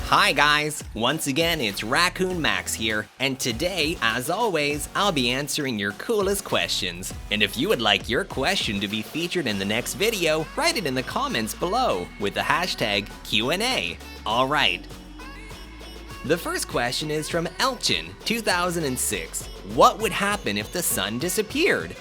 Hi guys! Once again, it's Raccoon Max here, and today, as always, I'll be answering your coolest questions. And if you would like your question to be featured in the next video, write it in the comments below with the hashtag QnA. Alright. The first question is from Elchin, 2006. What would happen if the sun disappeared?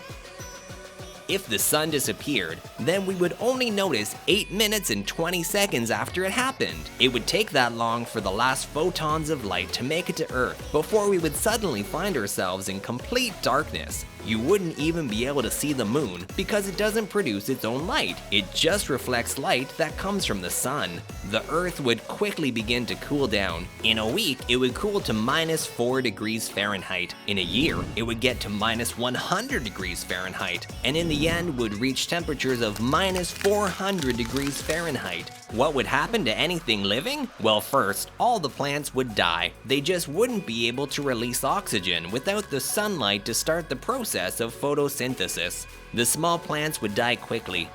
If the sun disappeared, then we would only notice 8 minutes and 20 seconds after it happened. It would take that long for the last photons of light to make it to Earth before we would suddenly find ourselves in complete darkness. You wouldn't even be able to see the moon because it doesn't produce its own light. It just reflects light that comes from the sun. The Earth would quickly begin to cool down. In a week, it would cool to -4 degrees Fahrenheit. In a year, it would get to -100 degrees Fahrenheit. And in the end, would reach temperatures of -400 degrees Fahrenheit. What would happen to anything living? Well, first, all the plants would die. They just wouldn't be able to release oxygen without the sunlight to start the process of photosynthesis. The small plants would die quickly.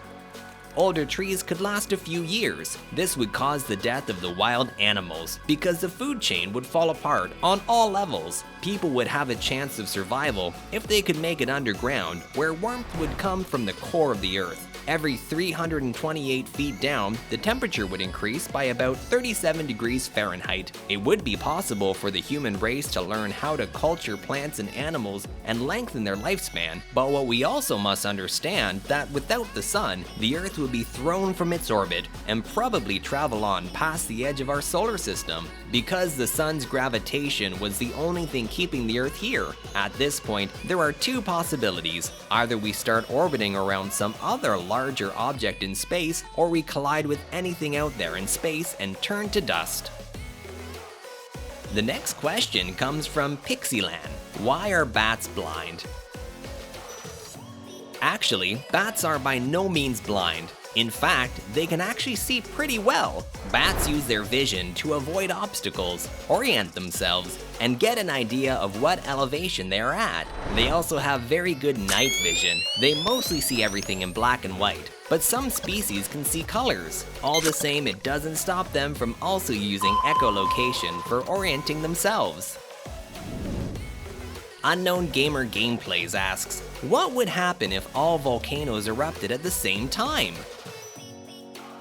Older trees could last a few years. This would cause the death of the wild animals because the food chain would fall apart on all levels. People would have a chance of survival if they could make it underground, where warmth would come from the core of the Earth. Every 328 feet down, the temperature would increase by about 37 degrees Fahrenheit. It would be possible for the human race to learn how to culture plants and animals and lengthen their lifespan, but what we also must understand that without the sun, the Earth would be thrown from its orbit and probably travel on past the edge of our solar system, because the sun's gravitation was the only thing keeping the Earth here. At this point, there are two possibilities. Either we start orbiting around some other larger object in space, or we collide with anything out there in space and turn to dust. The next question comes from Pixieland. Why are bats blind? Actually, bats are by no means blind. In fact, they can actually see pretty well. Bats use their vision to avoid obstacles, orient themselves, and get an idea of what elevation they are at. They also have very good night vision. They mostly see everything in black and white, but some species can see colors. All the same, it doesn't stop them from also using echolocation for orienting themselves. Unknown Gamer Gameplays asks, what would happen if all volcanoes erupted at the same time?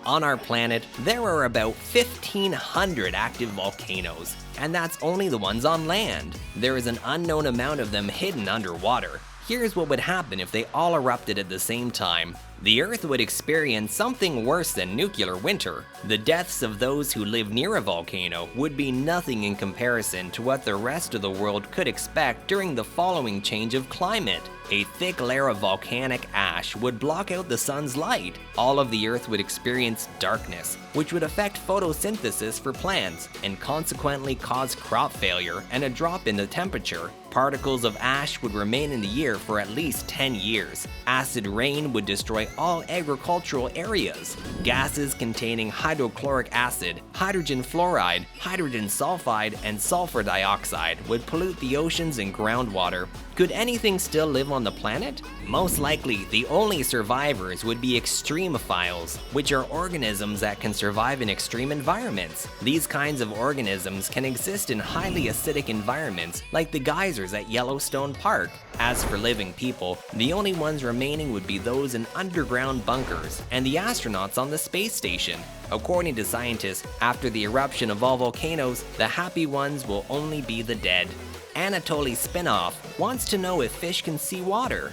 On our planet, there are about 1,500 active volcanoes, and that's only the ones on land. There is an unknown amount of them hidden underwater. Here's what would happen if they all erupted at the same time. The Earth would experience something worse than nuclear winter. The deaths of those who live near a volcano would be nothing in comparison to what the rest of the world could expect during the following change of climate. A thick layer of volcanic ash would block out the sun's light. All of the Earth would experience darkness, which would affect photosynthesis for plants and consequently cause crop failure and a drop in the temperature. Particles of ash would remain in the air for at least 10 years. Acid rain would destroy all agricultural areas. Gases containing hydrochloric acid, hydrogen fluoride, hydrogen sulfide, and sulfur dioxide would pollute the oceans and groundwater. Could anything still live on the planet? Most likely, the only survivors would be extremophiles, which are organisms that can survive in extreme environments. These kinds of organisms can exist in highly acidic environments, like the geysers at Yellowstone Park. As for living people, the only ones remaining would be those in underground bunkers and the astronauts on the space station. According to scientists, after the eruption of all volcanoes, the happy ones will only be the dead. Anatoly Spinoff wants to know if fish can see water.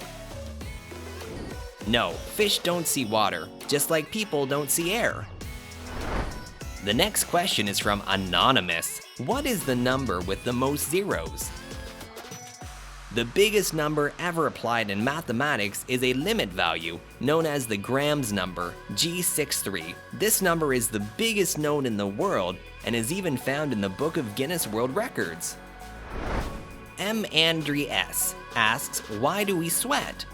No, fish don't see water, just like people don't see air. The next question is from Anonymous. What is the number with the most zeros? The biggest number ever applied in mathematics is a limit value, known as the Graham's number, G63. This number is the biggest known in the world and is even found in the Book of Guinness World Records. M. Andre S. asks, why do we sweat?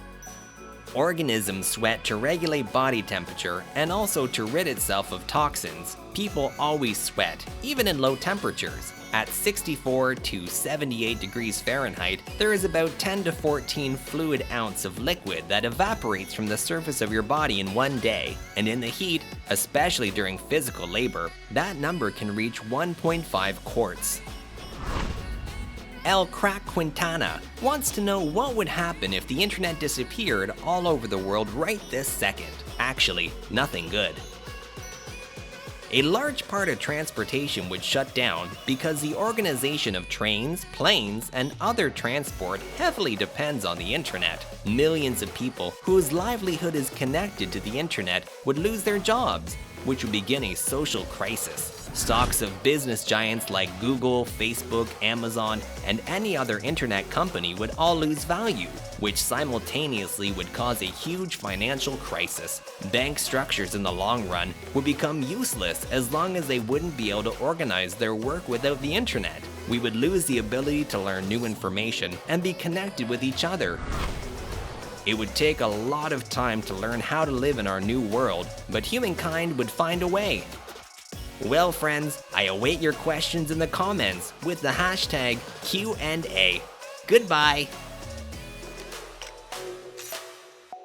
Organisms sweat to regulate body temperature and also to rid itself of toxins. People always sweat, even in low temperatures. At 64 to 78 degrees Fahrenheit, there is about 10 to 14 fluid ounce of liquid that evaporates from the surface of your body in one day, and in the heat, Especially during physical labor, that number can reach 1.5 quarts. El Crack Quintana wants to know what would happen if the internet disappeared all over the world right this second. Actually, nothing good. A large part of transportation would shut down because the organization of trains, planes, and other transport heavily depends on the internet. Millions of people whose livelihood is connected to the internet would lose their jobs, which would begin a social crisis. Stocks of business giants like Google, Facebook, Amazon, and any other internet company would all lose value, which simultaneously would cause a huge financial crisis. Bank structures in the long run would become useless as long as they wouldn't be able to organize their work without the internet. We would lose the ability to learn new information and be connected with each other. It would take a lot of time to learn how to live in our new world, but humankind would find a way. Well friends, I await your questions in the comments with the hashtag QnA. Goodbye!